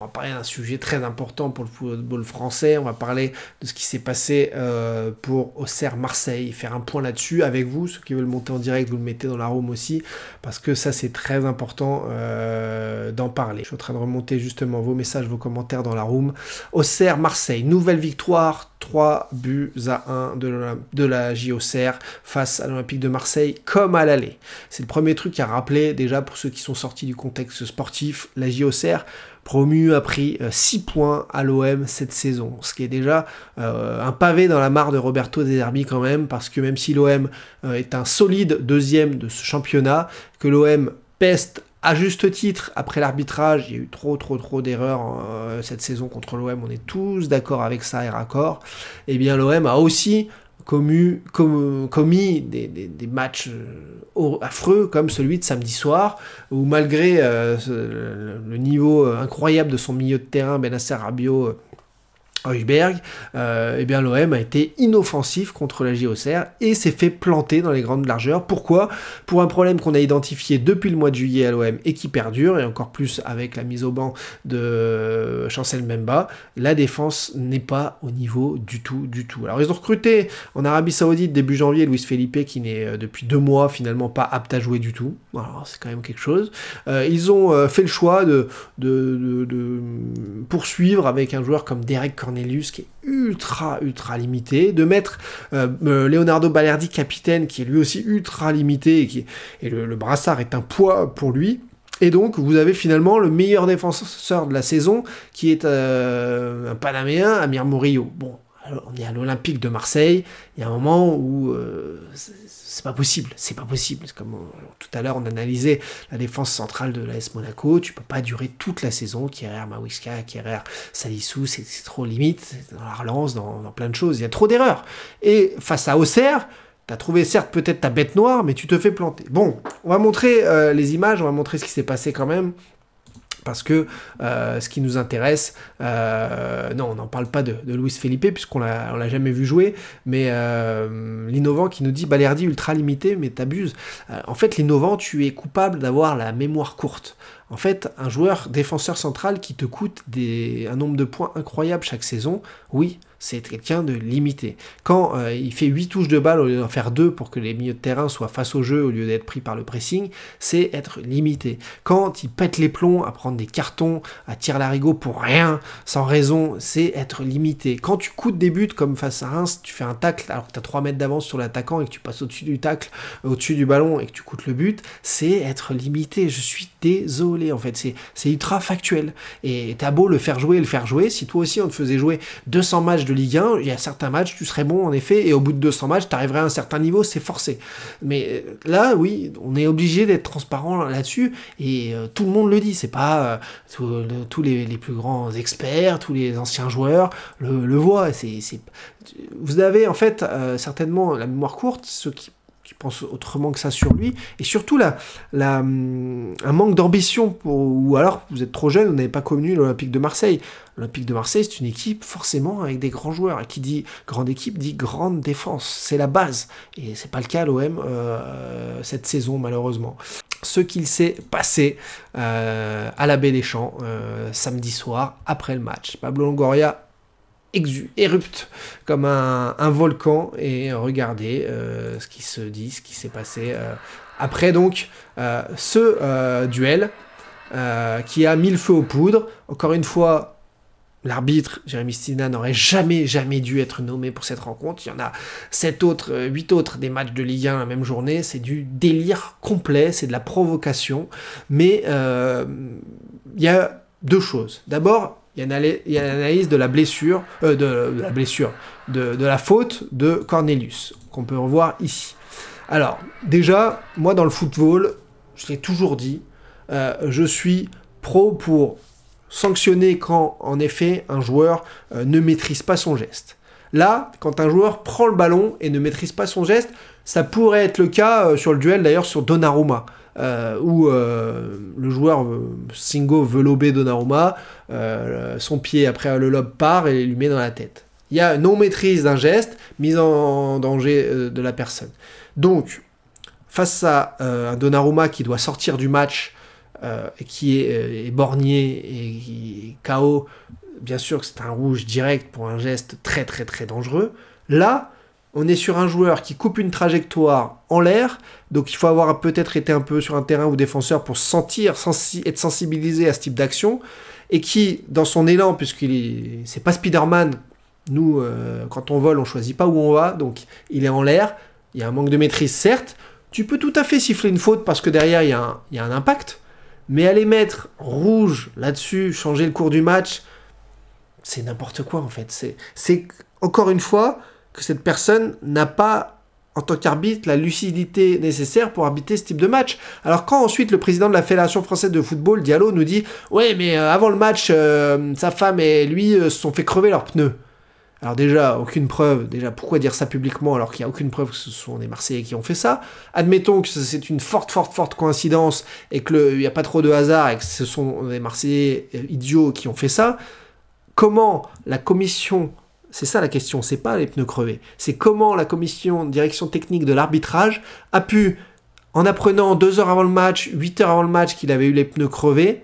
On va parler d'un sujet très important pour le football français. On va parler de ce qui s'est passé pour Auxerre Marseille. Faire un point là-dessus avec vous. Ceux qui veulent monter en direct, vous le mettez dans la room aussi. Parce que ça, c'est très important d'en parler. Je suis en train de remonter justement vos messages, vos commentaires dans la room. Auxerre Marseille. Nouvelle victoire. 3-1 de la J Auxerre face à l'Olympique de Marseille comme à l'aller. C'est le premier truc à rappeler déjà pour ceux qui sont sortis du contexte sportif. La J Auxerre promu a pris 6 points à l'OM cette saison, ce qui est déjà un pavé dans la mare de Roberto De Zerbi quand même, parce que même si l'OM est un solide deuxième de ce championnat, que l'OM peste à juste titre, après l'arbitrage, il y a eu trop d'erreurs cette saison contre l'OM, on est tous d'accord avec ça et raccord, et bien l'OM a aussi commis des matchs affreux comme celui de samedi soir, où malgré le niveau incroyable de son milieu de terrain, Benasser, Rabiot, Højbjerg, eh bien l'OM a été inoffensif contre la J Auxerre et s'est fait planter dans les grandes largeurs. Pourquoi ? Pour un problème qu'on a identifié depuis le mois de juillet à l'OM et qui perdure, et encore plus avec la mise au banc de Chancel Mbemba, la défense n'est pas au niveau du tout. Alors ils ont recruté en Arabie Saoudite début janvier Luis Felipe qui n'est depuis 2 mois finalement pas apte à jouer du tout. Alors c'est quand même quelque chose. Ils ont fait le choix de poursuivre avec un joueur comme Derek Cornelius qui est ultra limité, de mettre Leonardo Balerdi capitaine qui est lui aussi ultra limité et le brassard est un poids pour lui. Et donc, vous avez finalement le meilleur défenseur de la saison, qui est un Panaméen, Amir Murillo. Bon, alors, on est à l'Olympique de Marseille, il y a un moment où c'est pas possible. C'est comme tout à l'heure, on analysait la défense centrale de l'AS Monaco, tu peux pas durer toute la saison, Kierer, Mawiska, Kierer, Salissou, c'est trop limite, dans la relance, dans plein de choses, il y a trop d'erreurs. Et face à Auxerre, t'as trouvé certes peut-être ta bête noire, mais tu te fais planter. Bon, on va montrer les images, on va montrer ce qui s'est passé quand même, parce que ce qui nous intéresse, non, on n'en parle pas de Luis Felipe, puisqu'on l'a jamais vu jouer, mais l'innovant qui nous dit Balerdi ultra limité, mais t'abuses. En fait, l'innovant, tu es coupable d'avoir la mémoire courte. En fait, un joueur défenseur central qui te coûte un nombre de points incroyable chaque saison, oui, c'est quelqu'un de limité. Quand il fait 8 touches de balle au lieu d'en faire 2 pour que les milieux de terrain soient face au jeu au lieu d'être pris par le pressing, c'est être limité. Quand il pète les plombs à prendre des cartons, à tirer l'arigot pour rien, sans raison, c'est être limité. Quand tu coûtes des buts comme face à Reims, tu fais un tacle alors que tu as 3 mètres d'avance sur l'attaquant et que tu passes au-dessus du tacle, au-dessus du ballon et que tu coûtes le but, c'est être limité. Je suis désolé, en fait, c'est ultra factuel. Et t'as beau le faire jouer, si toi aussi on te faisait jouer 200 matchs de Ligue 1, il y a certains matchs, tu serais bon en effet, et au bout de 200 matchs, tu arriverais à un certain niveau, c'est forcé. Mais là, oui, on est obligé d'être transparent là-dessus, et tout le monde le dit, c'est pas tous les plus grands experts, tous les anciens joueurs le voient. Vous avez en fait certainement la mémoire courte, ceux qui pense autrement que ça sur lui, et surtout un manque d'ambition, ou alors vous êtes trop jeune, vous n'avez pas connu l'Olympique de Marseille. L'Olympique de Marseille, c'est une équipe forcément avec des grands joueurs, et qui dit grande équipe dit grande défense, c'est la base, et c'est pas le cas à l'OM cette saison malheureusement. Ce qu'il s'est passé à la Baie des Champs samedi soir après le match. Pablo Longoria érupte comme un volcan, et regardez ce qui se dit, ce qui s'est passé après donc ce duel qui a mis le feu aux poudres. Encore une fois, l'arbitre Jérémy Stina n'aurait jamais dû être nommé pour cette rencontre. Il y en a 8 autres des matchs de Ligue 1 la même journée. C'est du délire complet, c'est de la provocation. Mais il y a 2 choses. D'abord, il y a l'analyse de la blessure, de la faute de Cornelius, qu'on peut revoir ici. Alors, déjà, moi dans le football, je l'ai toujours dit, je suis pro pour sanctionner quand, en effet, un joueur ne maîtrise pas son geste. Là, quand un joueur prend le ballon et ne maîtrise pas son geste, ça pourrait être le cas sur le duel, d'ailleurs, sur Donnarumma. Où le joueur Singo veut lober Donnarumma, son pied après le lob part et lui met dans la tête. Il y a non-maîtrise d'un geste, mise en danger de la personne. Donc, face à un Donnarumma qui doit sortir du match qui est borgné et qui est KO, bien sûr que c'est un rouge direct pour un geste très très très dangereux. Là, on est sur un joueur qui coupe une trajectoire en l'air, donc il faut avoir peut-être été un peu sur un terrain ou défenseur pour être sensibilisé à ce type d'action, et qui, dans son élan, c'est pas Spider-Man, nous, quand on vole, on choisit pas où on va, donc il est en l'air, il y a un manque de maîtrise, certes, tu peux tout à fait siffler une faute parce que derrière, il y a un impact, mais aller mettre rouge là-dessus, changer le cours du match, c'est n'importe quoi, en fait. C'est encore une fois, que cette personne n'a pas, en tant qu'arbitre, la lucidité nécessaire pour arbitrer ce type de match. Alors quand ensuite le président de la Fédération française de football, Diallo, nous dit « Ouais, mais avant le match, sa femme et lui se sont fait crever leurs pneus. » Alors déjà, aucune preuve. Déjà, pourquoi dire ça publiquement alors qu'il n'y a aucune preuve que ce sont des Marseillais qui ont fait ça? Admettons que c'est une forte coïncidence et qu'il n'y a pas trop de hasard et que ce sont des Marseillais idiots qui ont fait ça. Comment la commission... C'est ça la question, c'est pas les pneus crevés. C'est comment la commission de direction technique de l'arbitrage a pu, en apprenant 2 heures avant le match, 8 heures avant le match qu'il avait eu les pneus crevés,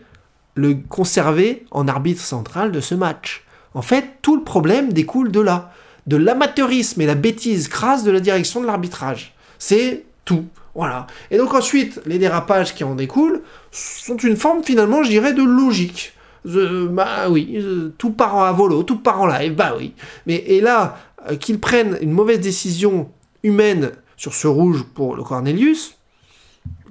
le conserver en arbitre central de ce match. En fait, tout le problème découle de là. De l'amateurisme et la bêtise crasse de la direction de l'arbitrage. C'est tout. Voilà. Et donc ensuite, les dérapages qui en découlent sont une forme finalement, je dirais, de logique. Bah oui, tout part à volo, tout part en live, bah oui. Et là, qu'ils prennent une mauvaise décision humaine sur ce rouge pour le Cornelius,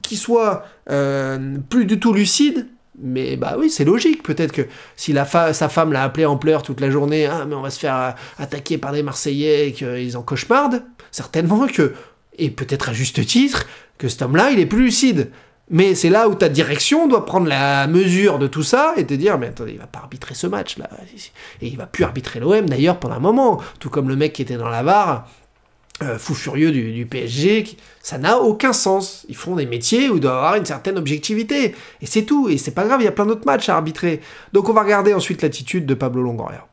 qu'il soit plus du tout lucide, mais bah oui, c'est logique. Peut-être que si sa femme l'a appelé en pleurs toute la journée, ah mais on va se faire attaquer par des Marseillais et qu'ils en cauchemardent, certainement que, et peut-être à juste titre, que cet homme-là, il est plus lucide. Mais c'est là où ta direction doit prendre la mesure de tout ça et te dire, mais attendez, il va pas arbitrer ce match là, et il va plus arbitrer l'OM d'ailleurs pendant un moment, tout comme le mec qui était dans la VAR, fou furieux du PSG, ça n'a aucun sens. Ils font des métiers où il doit avoir une certaine objectivité, et c'est tout, et c'est pas grave, il y a plein d'autres matchs à arbitrer. Donc on va regarder ensuite l'attitude de Pablo Longoria.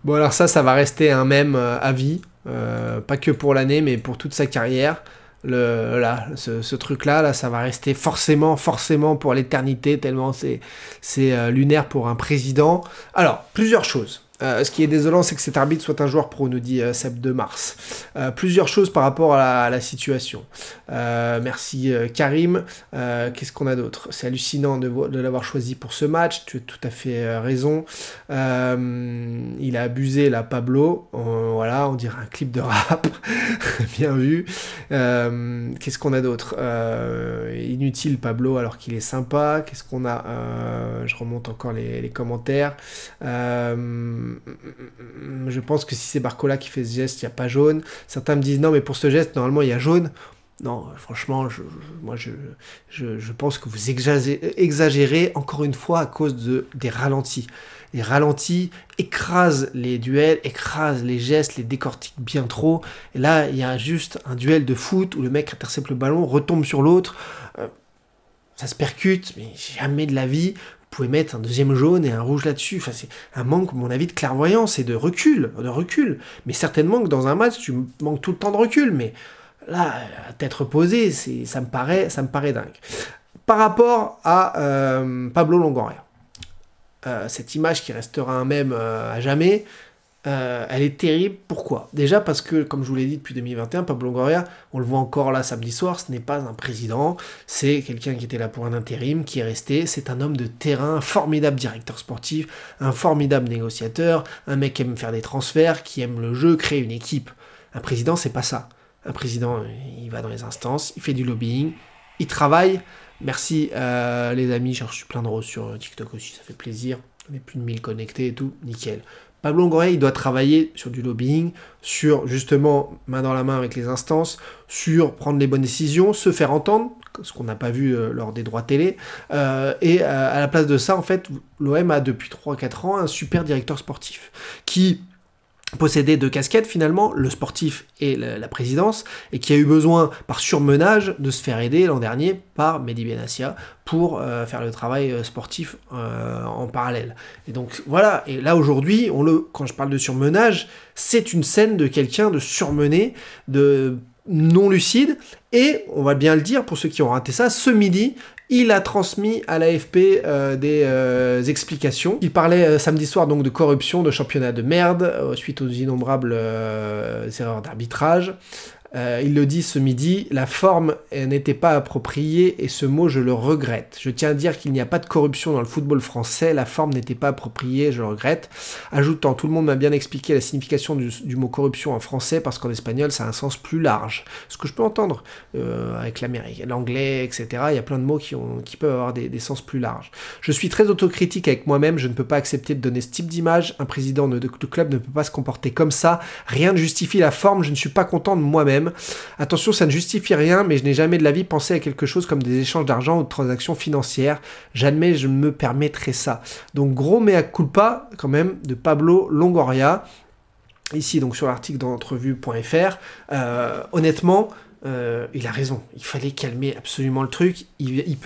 Bon alors ça va rester un mème à vie, pas que pour l'année mais pour toute sa carrière. Ce truc-là, ça va rester forcément pour l'éternité, tellement c'est lunaire pour un président. Alors, plusieurs choses. Ce qui est désolant, c'est que cet arbitre soit un joueur pro, nous dit Seb de Mars. Plusieurs choses par rapport à la situation. Merci Karim. Qu'est-ce qu'on a d'autre? C'est hallucinant de l'avoir choisi pour ce match, tu as tout à fait raison. Il a abusé là, Pablo. Voilà, on dirait un clip de rap. Bien vu. Qu'est-ce qu'on a d'autre? Inutile Pablo alors qu'il est sympa. Qu'est-ce qu'on a? Je remonte encore les commentaires. Je pense que si c'est Barcola qui fait ce geste, il n'y a pas jaune. Certains me disent non, mais pour ce geste, normalement, il y a jaune. Non, franchement, je pense que vous exagérez encore une fois à cause des ralentis. Les ralentis écrasent les duels, écrasent les gestes, les décortiquent bien trop. Et là, il y a juste un duel de foot où le mec intercepte le ballon, retombe sur l'autre. Ça se percute, mais jamais de la vie. Vous pouvez mettre un deuxième jaune et un rouge là-dessus. Enfin, c'est un manque, à mon avis, de clairvoyance et de recul. Mais certainement que dans un match, tu manques tout le temps de recul. Mais là, à tête reposée, ça me paraît dingue. Par rapport à Pablo Longoria, cette image qui restera un mème à jamais, elle est terrible. Pourquoi? Déjà parce que, comme je vous l'ai dit depuis 2021, Pablo Longoria, on le voit encore là samedi soir, ce n'est pas un président, c'est quelqu'un qui était là pour un intérim, qui est resté, c'est un homme de terrain, un formidable directeur sportif, un formidable négociateur, un mec qui aime faire des transferts, qui aime le jeu, créer une équipe. Un président, c'est pas ça. Un président, il va dans les instances, il fait du lobbying, il travaille. Merci les amis, j'ai reçu plein de roses sur TikTok aussi, ça fait plaisir. On n'est plus de 1000 connectés et tout, nickel. Pablo Longoria, il doit travailler sur du lobbying, sur justement main dans la main avec les instances, sur prendre les bonnes décisions, se faire entendre, ce qu'on n'a pas vu lors des droits télé. Et à la place de ça, en fait, l'OM a depuis 3-4 ans un super directeur sportif qui possédait 2 casquettes finalement, le sportif et la présidence, et qui a eu besoin par surmenage de se faire aider l'an dernier par Mehdi Benassia pour faire le travail sportif en parallèle. Et donc voilà, et là aujourd'hui, quand je parle de surmenage, c'est une scène de quelqu'un de surmené, de non lucide, et on va bien le dire pour ceux qui ont raté ça, ce midi, il a transmis à l'AFP des explications. Il parlait samedi soir donc de corruption, de championnat de merde, suite aux innombrables erreurs d'arbitrage. Il le dit ce midi, la forme n'était pas appropriée et ce mot je le regrette. Je tiens à dire qu'il n'y a pas de corruption dans le football français, la forme n'était pas appropriée, je le regrette. Ajoutant, tout le monde m'a bien expliqué la signification du mot corruption en français parce qu'en espagnol ça a un sens plus large. Ce que je peux entendre avec l'américain, l'anglais, etc. Il y a plein de mots qui peuvent avoir des sens plus larges. Je suis très autocritique avec moi-même, je ne peux pas accepter de donner ce type d'image. Un président de club ne peut pas se comporter comme ça. Rien ne justifie la forme, je ne suis pas content de moi-même. Attention, ça ne justifie rien, mais je n'ai jamais de la vie pensé à quelque chose comme des échanges d'argent ou de transactions financières. J'admets, je me permettrai ça. Donc gros mea culpa quand même de Pablo Longoria, ici donc sur l'article d'entrevue.fr. Honnêtement, il a raison, il fallait calmer absolument le truc, il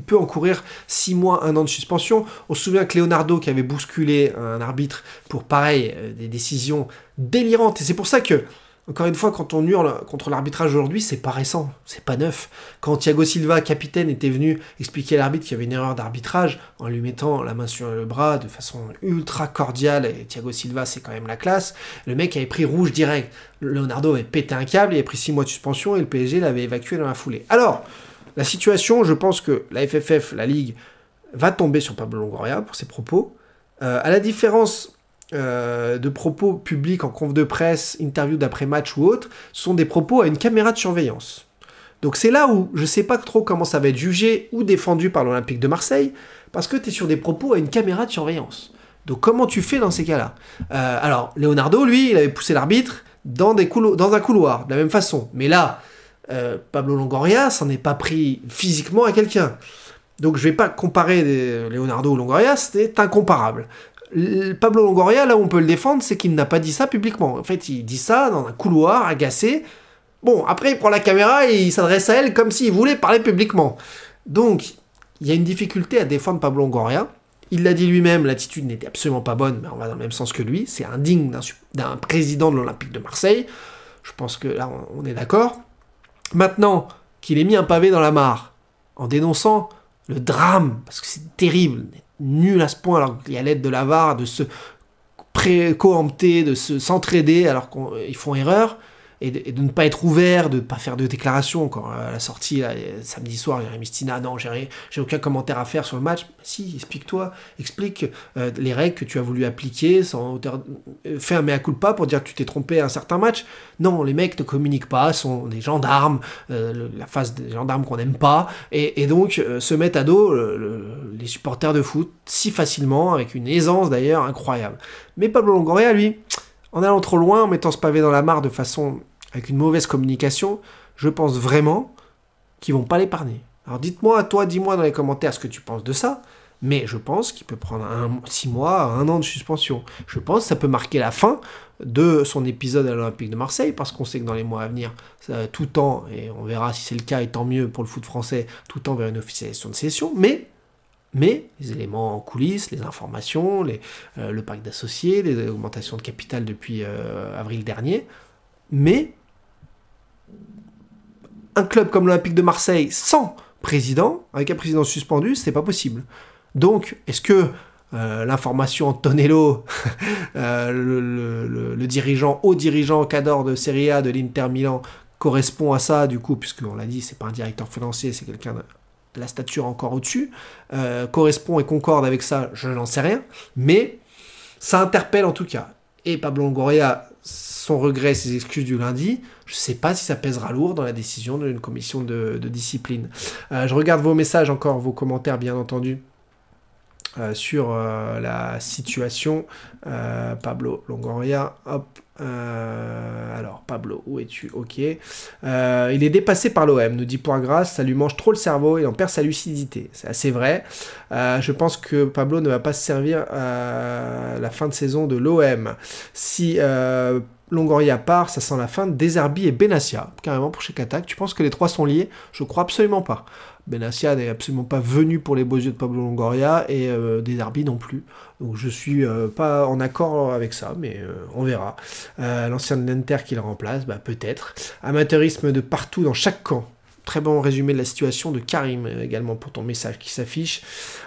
peut encourir 6 mois, 1 an de suspension. On se souvient que Leonardo qui avait bousculé un arbitre pour pareil, des décisions délirantes, et c'est pour ça que encore une fois, quand on hurle contre l'arbitrage aujourd'hui, c'est pas récent, c'est pas neuf. Quand Thiago Silva, capitaine, était venu expliquer à l'arbitre qu'il y avait une erreur d'arbitrage en lui mettant la main sur le bras de façon ultra cordiale, et Thiago Silva, c'est quand même la classe, le mec avait pris rouge direct. Leonardo avait pété un câble, il avait pris 6 mois de suspension et le PSG l'avait évacué dans la foulée. Alors, la situation, je pense que la FFF, la Ligue, va tomber sur Pablo Longoria pour ses propos. À la différence de propos publics en conf de presse, interview d'après-match ou autre, sont des propos à une caméra de surveillance. Donc c'est là où je sais pas trop comment ça va être jugé ou défendu par l'Olympique de Marseille, parce que tu es sur des propos à une caméra de surveillance. Donc comment tu fais dans ces cas-là? Alors, Leonardo, lui, il avait poussé l'arbitre dans un couloir, de la même façon. Mais là, Pablo Longoria s'en est pas pris physiquement à quelqu'un. Donc je vais pas comparer Leonardo ou Longoria, c'est incomparable. Pablo Longoria, là où on peut le défendre, c'est qu'il n'a pas dit ça publiquement. En fait, il dit ça dans un couloir, agacé. Bon, après, il prend la caméra et il s'adresse à elle comme s'il voulait parler publiquement. Donc, il y a une difficulté à défendre Pablo Longoria. Il l'a dit lui-même, l'attitude n'était absolument pas bonne, mais on va dans le même sens que lui. C'est indigne d'un président de l'Olympique de Marseille. Je pense que là, on est d'accord. Maintenant qu'il ait mis un pavé dans la mare, en dénonçant le drame, parce que c'est terrible, nul à ce point, alors qu'il y a l'aide de la VAR, de se coempter, de s'entraider alors qu'ils font erreur, et de ne pas être ouvert, de ne pas faire de déclaration. Quand à la sortie, là, samedi soir, Jérémy Stina, non, j'ai aucun commentaire à faire sur le match. Si, explique-toi, explique les règles que tu as voulu appliquer, fais un mea culpa pour dire que tu t'es trompé à un certain match. Non, les mecs ne communiquent pas, sont des gendarmes, la face des gendarmes qu'on n'aime pas, et donc se mettent à dos les supporters de foot si facilement, avec une aisance d'ailleurs incroyable. Mais Pablo Longoria, lui, en allant trop loin, en mettant ce pavé dans la mare de façon avec une mauvaise communication, je pense vraiment qu'ils vont pas l'épargner. Alors dites-moi, dis-moi dans les commentaires ce que tu penses de ça, mais je pense qu'il peut prendre 6 mois, 1 an de suspension. Je pense que ça peut marquer la fin de son épisode à l'Olympique de Marseille, parce qu'on sait que dans les mois à venir, tout tend, et on verra si c'est le cas, et tant mieux pour le foot français, tout tend vers une officialisation de cession, mais les éléments en coulisses, les informations, le pacte d'associés, les augmentations de capital depuis avril dernier, mais un club comme l'Olympique de Marseille sans président, avec un président suspendu, c'est pas possible. Donc, est-ce que l'information Antonello, le haut dirigeant cadre de Serie A de l'Inter Milan, correspond à ça, du coup, puisqu'on l'a dit, c'est pas un directeur financier, c'est quelqu'un de la stature encore au-dessus, correspond et concorde avec ça, je n'en sais rien, mais ça interpelle en tout cas. Et Pablo Longoria, son regret, ses excuses du lundi, je ne sais pas si ça pèsera lourd dans la décision d'une commission de discipline. Je regarde vos messages encore, vos commentaires bien entendu, sur la situation. Pablo Longoria, hop. Alors, Pablo, où es-tu? Ok. Il est dépassé par l'OM, nous dit Poirgras. Ça lui mange trop le cerveau, il en perd sa lucidité. C'est assez vrai. Je pense que Pablo ne va pas se servir à la fin de saison de l'OM. Si Longoria part, ça sent la fin de Deserbi et Benassia, carrément pour chaque attaque. Tu penses que les trois sont liés? Je crois absolument pas. Benassia n'est absolument pas venu pour les beaux yeux de Pablo Longoria et Deserbi non plus. Donc je suis pas en accord avec ça, mais on verra. L'ancien de l'Inter qui le remplace, bah, peut-être. Amateurisme de partout dans chaque camp. Très bon résumé de la situation de Karim également pour ton message qui s'affiche.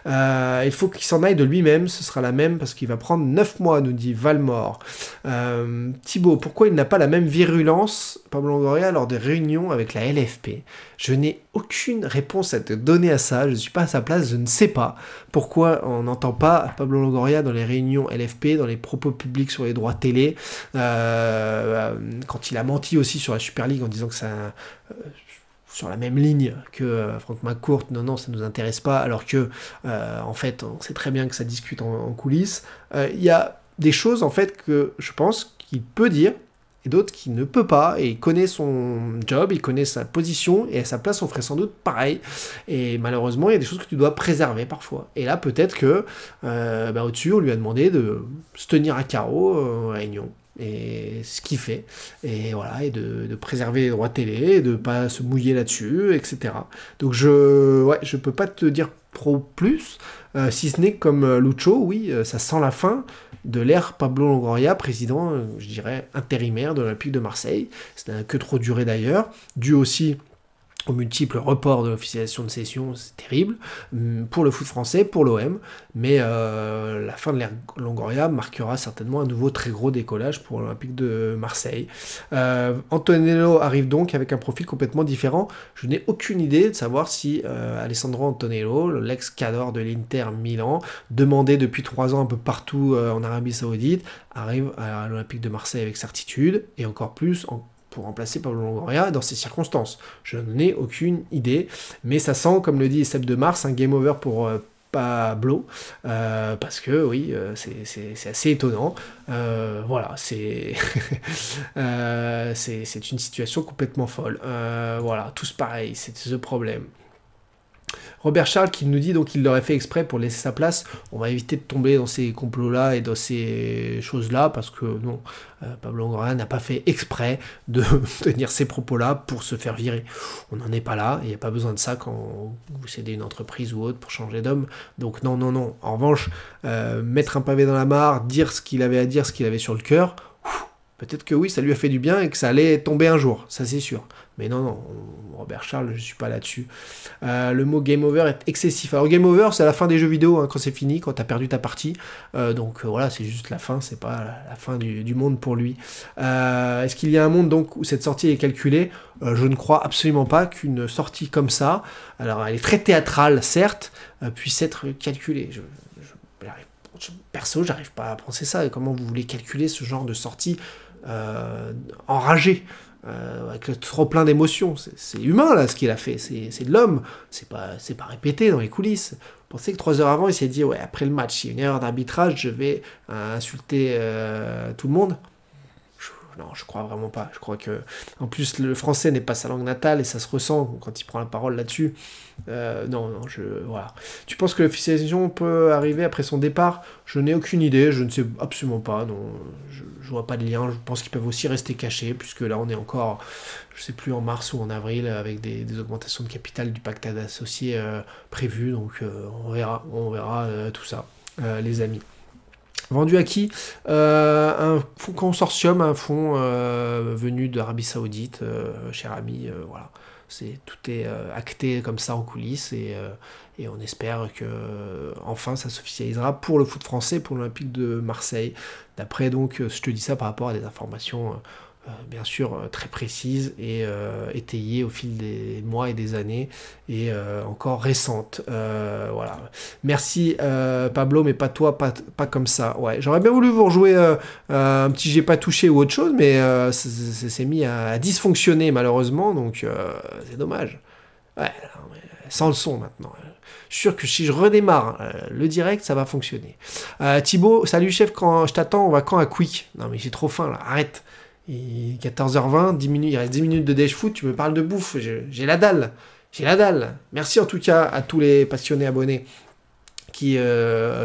Il faut qu'il s'en aille de lui-même, ce sera la même parce qu'il va prendre 9 mois, nous dit Valmore. Thibaut, pourquoi il n'a pas la même virulence, Pablo Longoria, lors des réunions avec la LFP? Je n'ai aucune réponse à te donner à ça, je ne suis pas à sa place, je ne sais pas pourquoi on n'entend pas Pablo Longoria dans les réunions LFP, dans les propos publics sur les droits télé, quand il a menti aussi sur la Super League en disant que ça... sur la même ligne que Franck McCourt, non, ça ne nous intéresse pas, alors que, en fait, on sait très bien que ça discute en coulisses. Il y a des choses, en fait, que je pense qu'il peut dire, et d'autres qu'il ne peut pas, et il connaît son job, il connaît sa position, et à sa place, on ferait sans doute pareil. Et malheureusement, il y a des choses que tu dois préserver parfois. Et là, peut-être que, au-dessus, on lui a demandé de se tenir à carreau en réunion. Et ce qu'il fait, et voilà, et de préserver les droits télé, et de pas se mouiller là-dessus, etc. Donc je peux pas te dire trop plus, si ce n'est comme Lucho, oui, ça sent la fin de l'ère Pablo Longoria, président, je dirais, intérimaire de l'Olympique de Marseille. Ça n'a que trop duré d'ailleurs, dû aussi aux multiples reports de l'officialisation de session, c'est terrible, pour le foot français, pour l'OM, mais la fin de l'ère Longoria marquera certainement un nouveau très gros décollage pour l'Olympique de Marseille. Antonello arrive donc avec un profil complètement différent. Je n'ai aucune idée de savoir si Alessandro Antonello, l'ex-cadre de l'Inter Milan, demandé depuis 3 ans un peu partout en Arabie Saoudite, arrive à l'Olympique de Marseille avec certitude, et encore plus pour remplacer Pablo Longoria dans ces circonstances. Je n'en ai aucune idée, mais ça sent, comme le dit Seb de Mars, un game over pour Pablo, parce que oui, c'est assez étonnant. Voilà, c'est c'est une situation complètement folle. Voilà, tous pareils, c'est ce problème. Robert Charles qui nous dit donc qu'il l'aurait fait exprès pour laisser sa place. On va éviter de tomber dans ces complots-là et dans ces choses-là, parce que non, Pablo Longoria n'a pas fait exprès de tenir ces propos-là pour se faire virer. On n'en est pas là, il n'y a pas besoin de ça quand vous cédez une entreprise ou autre pour changer d'homme. Donc non, non, non. En revanche, mettre un pavé dans la mare, dire ce qu'il avait à dire, ce qu'il avait sur le cœur, peut-être que oui, ça lui a fait du bien et que ça allait tomber un jour, ça c'est sûr. Mais non, non, Robert Charles, je suis pas là-dessus. Le mot game over est excessif. Alors game over, c'est la fin des jeux vidéo, hein, quand c'est fini, quand tu as perdu ta partie. Donc voilà, c'est juste la fin, c'est pas la fin du monde pour lui. Est-ce qu'il y a un monde donc où cette sortie est calculée? Je ne crois absolument pas qu'une sortie comme ça, alors elle est très théâtrale certes, puisse être calculée. Perso, j'arrive pas à penser ça. Comment vous voulez calculer ce genre de sortie enragée, avec le trop plein d'émotions? C'est humain là ce qu'il a fait, c'est de l'homme, c'est pas répété dans les coulisses. Vous pensez que 3 heures avant il s'est dit ouais, après le match, il y a une erreur d'arbitrage, je vais insulter tout le monde? Non, je crois vraiment pas. Je crois que, en plus, le français n'est pas sa langue natale et ça se ressent quand il prend la parole là-dessus. Non, voilà. Tu penses que l'officialisation peut arriver après son départ? Je n'ai aucune idée, je ne sais absolument pas. Non, je vois pas de lien. Je pense qu'ils peuvent aussi rester cachés, puisque là, on est encore, je sais plus, en mars ou en avril, avec des augmentations de capital du pacte d'associés prévues. Donc, on verra tout ça, les amis. Vendu à qui? Un fonds consortium, un fonds venu d'Arabie Saoudite, cher ami, voilà. Tout est acté comme ça en coulisses et on espère que enfin ça s'officialisera pour le foot français, pour l'Olympique de Marseille. D'après donc, je te dis ça par rapport à des informations bien sûr très précises et étayées au fil des mois et des années et encore récentes. Voilà. Merci Pablo, mais pas toi, pas comme ça. Ouais, j'aurais bien voulu vous rejouer un petit j'ai pas touché ou autre chose, mais c'est mis à dysfonctionner malheureusement, donc c'est dommage. Ouais, non, mais sans le son maintenant. Je suis sûr que si je redémarre le direct, ça va fonctionner. Thibaut, salut chef, quand je t'attends, on va quand à Quick? Non mais j'ai trop faim là, arrête. Il est 14h20, 10 minutes, il reste 10 minutes de Dèche Foot, tu me parles de bouffe, j'ai la dalle. J'ai la dalle. Merci en tout cas à tous les passionnés abonnés qui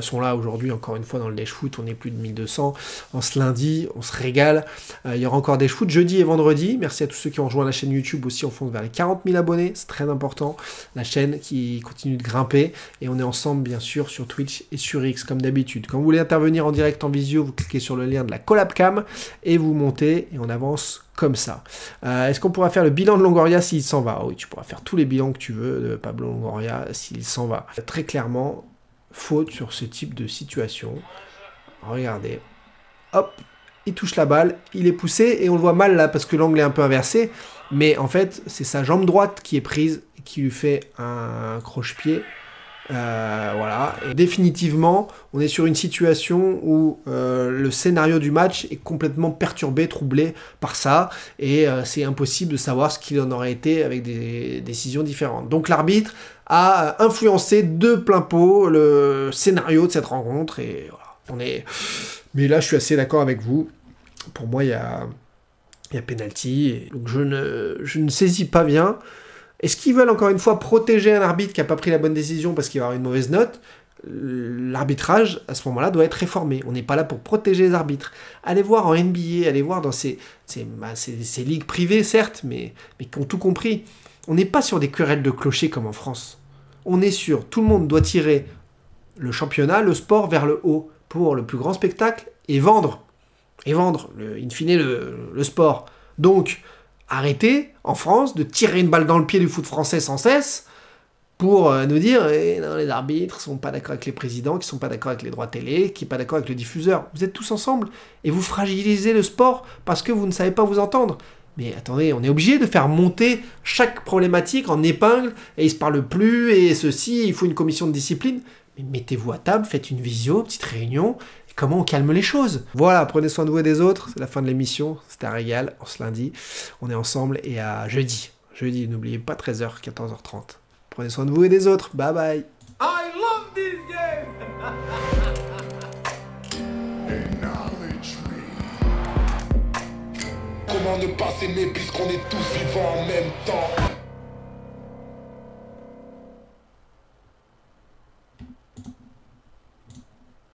sont là aujourd'hui, encore une fois, dans le Dèche Foot. On est plus de 1200 en ce lundi, on se régale. Il y aura encore Dèche Foot jeudi et vendredi. Merci à tous ceux qui ont rejoint la chaîne YouTube aussi. On fonce vers les 40 000 abonnés, c'est très important. La chaîne qui continue de grimper. Et on est ensemble, bien sûr, sur Twitch et sur X, comme d'habitude. Quand vous voulez intervenir en direct en visio, vous cliquez sur le lien de la collab cam et vous montez et on avance comme ça. Est-ce qu'on pourra faire le bilan de Longoria s'il s'en va? Oui, tu pourras faire tous les bilans que tu veux de Pablo Longoria s'il s'en va. Très clairement, faute sur ce type de situation. Regardez. Hop, il touche la balle, il est poussé, et on le voit mal là parce que l'angle est un peu inversé, mais en fait, c'est sa jambe droite qui est prise, qui lui fait un croche-pied. Voilà, et définitivement, on est sur une situation où le scénario du match est complètement perturbé, troublé par ça, et c'est impossible de savoir ce qu'il en aurait été avec des décisions différentes. Donc l'arbitre a influencé de plein pot le scénario de cette rencontre, et voilà, Mais là, je suis assez d'accord avec vous. Pour moi, il y a penalty, donc je ne saisis pas bien. Est-ce qu'ils veulent encore une fois protéger un arbitre qui n'a pas pris la bonne décision parce qu'il va avoir une mauvaise note? L'arbitrage, à ce moment-là, doit être réformé. On n'est pas là pour protéger les arbitres. Allez voir en NBA, allez voir dans ces ligues privées, certes, mais qui ont tout compris. On n'est pas sur des querelles de clochers comme en France. On est sur tout le monde doit tirer le championnat, le sport vers le haut pour le plus grand spectacle et vendre. In fine, le sport. Donc, arrêtez, en France, de tirer une balle dans le pied du foot français sans cesse pour nous dire non, les arbitres sont pas d'accord avec les présidents, qui sont pas d'accord avec les droits télé, qui sont pas d'accord avec le diffuseur. Vous êtes tous ensemble et vous fragilisez le sport parce que vous ne savez pas vous entendre. Mais attendez, on est obligé de faire monter chaque problématique en épingle et ils se parlent plus et ceci, il faut une commission de discipline. Mais mettez-vous à table, faites une visio, petite réunion. Comment on calme les choses? Voilà, prenez soin de vous et des autres. C'est la fin de l'émission. C'était un régal. En ce lundi, on est ensemble. Et à jeudi. Jeudi, n'oubliez pas 13h, 14h30. Prenez soin de vous et des autres. Bye bye. I love this game. Comment ne pas s'aimer puisqu'on est tous vivants en même temps?